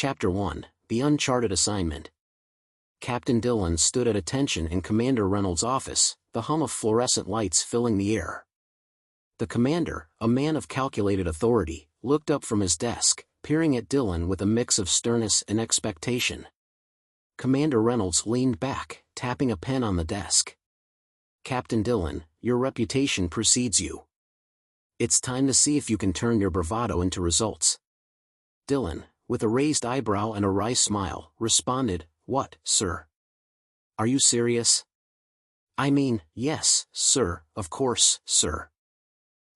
Chapter 1, The Uncharted Assignment. Captain Dylan stood at attention in Commander Reynolds' office, the hum of fluorescent lights filling the air. The commander, a man of calculated authority, looked up from his desk, peering at Dylan with a mix of sternness and expectation. Commander Reynolds leaned back, tapping a pen on the desk. "Captain Dylan, your reputation precedes you. It's time to see if you can turn your bravado into results." Dylan, with a raised eyebrow and a wry smile, responded, "What, sir? Are you serious?" "I mean, yes, sir, of course, sir."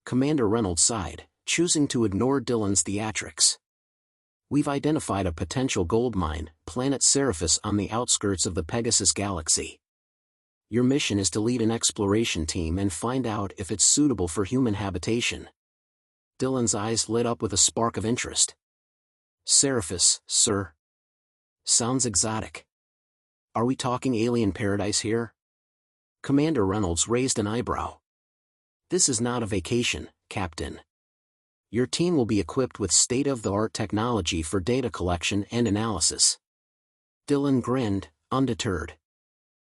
Commander Reynolds sighed, choosing to ignore Dylan's theatrics. "We've identified a potential gold mine, planet Seraphis, on the outskirts of the Pegasus Galaxy. Your mission is to lead an exploration team and find out if it's suitable for human habitation." Dylan's eyes lit up with a spark of interest. "Seraphis, sir? Sounds exotic. Are we talking alien paradise here?" Commander Reynolds raised an eyebrow. "This is not a vacation, Captain. Your team will be equipped with state-of-the-art technology for data collection and analysis." Dylan grinned, undeterred.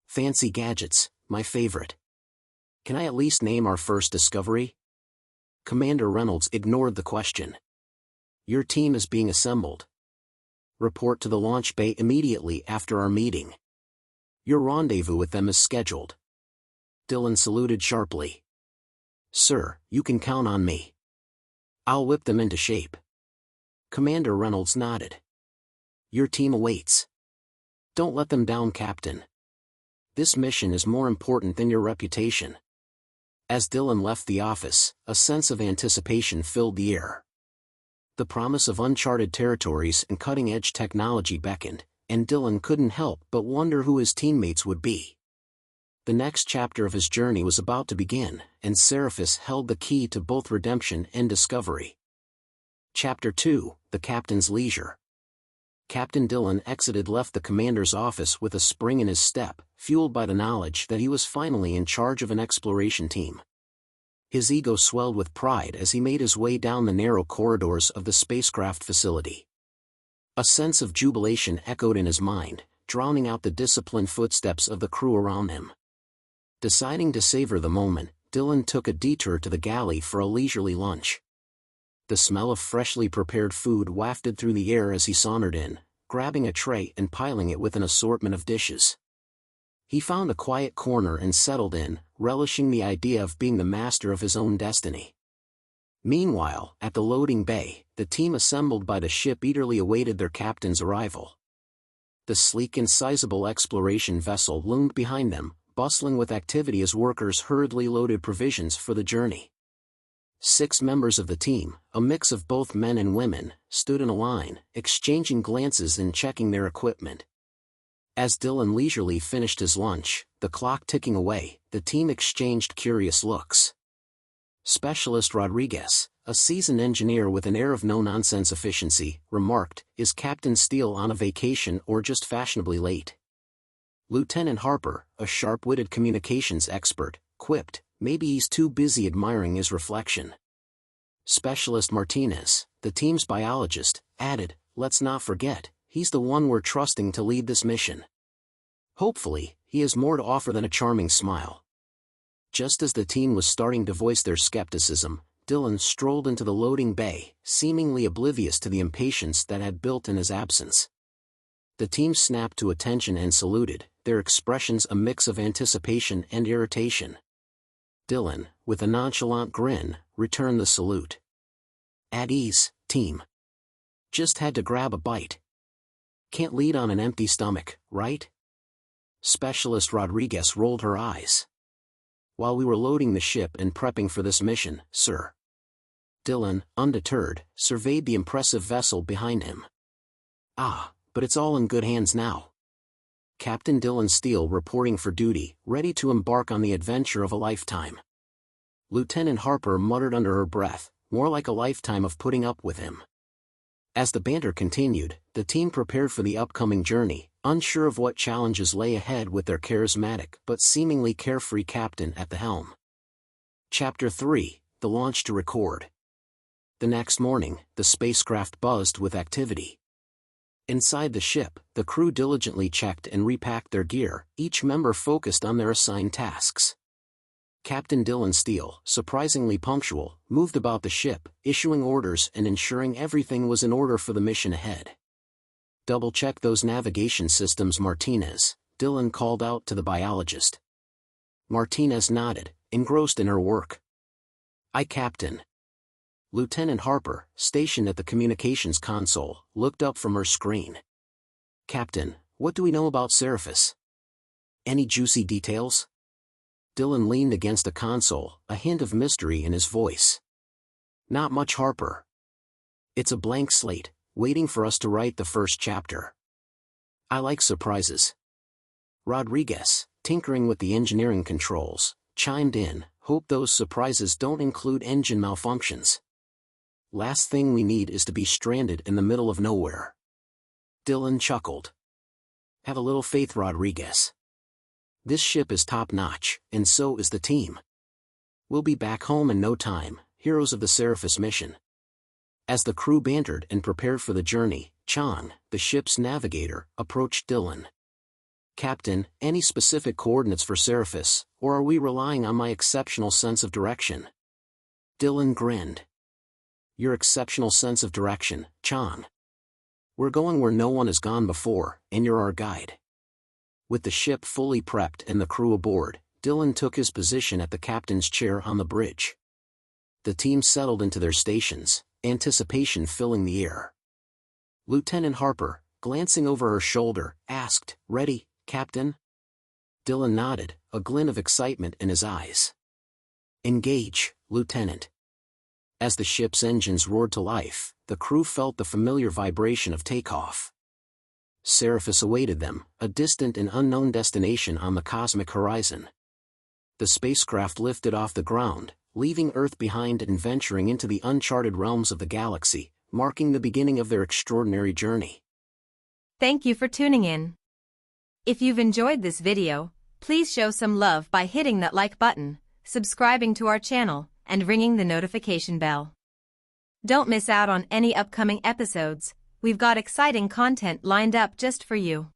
"Fancy gadgets, my favorite. Can I at least name our first discovery?" Commander Reynolds ignored the question. "Your team is being assembled. Report to the launch bay immediately after our meeting. Your rendezvous with them is scheduled." Dylan saluted sharply. "Sir, you can count on me. I'll whip them into shape." Commander Reynolds nodded. "Your team awaits. Don't let them down, Captain. This mission is more important than your reputation." As Dylan left the office, a sense of anticipation filled the air. The promise of uncharted territories and cutting-edge technology beckoned, and Dylan couldn't help but wonder who his teammates would be. The next chapter of his journey was about to begin, and Seraphis held the key to both redemption and discovery. Chapter 2, The Captain's Leisure. Captain Dylan left the commander's office with a spring in his step, fueled by the knowledge that he was finally in charge of an exploration team. His ego swelled with pride as he made his way down the narrow corridors of the spacecraft facility. A sense of jubilation echoed in his mind, drowning out the disciplined footsteps of the crew around him. Deciding to savor the moment, Dylan took a detour to the galley for a leisurely lunch. The smell of freshly prepared food wafted through the air as he sauntered in, grabbing a tray and piling it with an assortment of dishes. He found a quiet corner and settled in, relishing the idea of being the master of his own destiny. Meanwhile, at the loading bay, the team assembled by the ship eagerly awaited their captain's arrival. The sleek and sizable exploration vessel loomed behind them, bustling with activity as workers hurriedly loaded provisions for the journey. 6 members of the team, a mix of both men and women, stood in a line, exchanging glances and checking their equipment. As Dylan leisurely finished his lunch, the clock ticking away, the team exchanged curious looks. Specialist Rodriguez, a seasoned engineer with an air of no-nonsense efficiency, remarked, "Is Captain Steele on a vacation or just fashionably late?" Lieutenant Harper, a sharp-witted communications expert, quipped, "Maybe he's too busy admiring his reflection." Specialist Martinez, the team's biologist, added, "Let's not forget, he's the one we're trusting to lead this mission. Hopefully, he has more to offer than a charming smile." Just as the team was starting to voice their skepticism, Dylan strolled into the loading bay, seemingly oblivious to the impatience that had built in his absence. The team snapped to attention and saluted, their expressions a mix of anticipation and irritation. Dylan, with a nonchalant grin, returned the salute. "At ease, team. Just had to grab a bite. Can't lead on an empty stomach, right?" Specialist Rodriguez rolled her eyes. "While we were loading the ship and prepping for this mission, sir." Dylan, undeterred, surveyed the impressive vessel behind him. "Ah, but it's all in good hands now. Captain Dylan Steele reporting for duty, ready to embark on the adventure of a lifetime." Lieutenant Harper muttered under her breath, "More like a lifetime of putting up with him." As the banter continued, the team prepared for the upcoming journey, unsure of what challenges lay ahead with their charismatic but seemingly carefree captain at the helm. Chapter 3, The Launch to Record. The next morning, the spacecraft buzzed with activity. Inside the ship, the crew diligently checked and repacked their gear, each member focused on their assigned tasks. Captain Dylan Steele, surprisingly punctual, moved about the ship, issuing orders and ensuring everything was in order for the mission ahead. "Double-check those navigation systems, Martinez," Dylan called out to the biologist. Martinez nodded, engrossed in her work. "Aye, Captain." Lieutenant Harper, stationed at the communications console, looked up from her screen. "Captain, what do we know about Seraphis? Any juicy details?" Dylan leaned against the console, a hint of mystery in his voice. "Not much, Harper. It's a blank slate, waiting for us to write the first chapter. I like surprises." Rodriguez, tinkering with the engineering controls, chimed in, "Hope those surprises don't include engine malfunctions. Last thing we need is to be stranded in the middle of nowhere." Dylan chuckled. "Have a little faith, Rodriguez. This ship is top-notch, and so is the team. We'll be back home in no time, heroes of the Seraphis mission." As the crew bantered and prepared for the journey, Chang, the ship's navigator, approached Dylan. "Captain, any specific coordinates for Seraphis, or are we relying on my exceptional sense of direction?" Dylan grinned. "Your exceptional sense of direction, Chang. We're going where no one has gone before, and you're our guide." With the ship fully prepped and the crew aboard, Dylan took his position at the captain's chair on the bridge. The team settled into their stations, anticipation filling the air. Lieutenant Harper, glancing over her shoulder, asked, "Ready, Captain?" Dylan nodded, a glint of excitement in his eyes. "Engage, Lieutenant." As the ship's engines roared to life, the crew felt the familiar vibration of takeoff. Seraphis awaited them, a distant and unknown destination on the cosmic horizon. The spacecraft lifted off the ground, leaving Earth behind and venturing into the uncharted realms of the galaxy, marking the beginning of their extraordinary journey. Thank you for tuning in. If you've enjoyed this video, please show some love by hitting that like button, subscribing to our channel, and ringing the notification bell. Don't miss out on any upcoming episodes. We've got exciting content lined up just for you.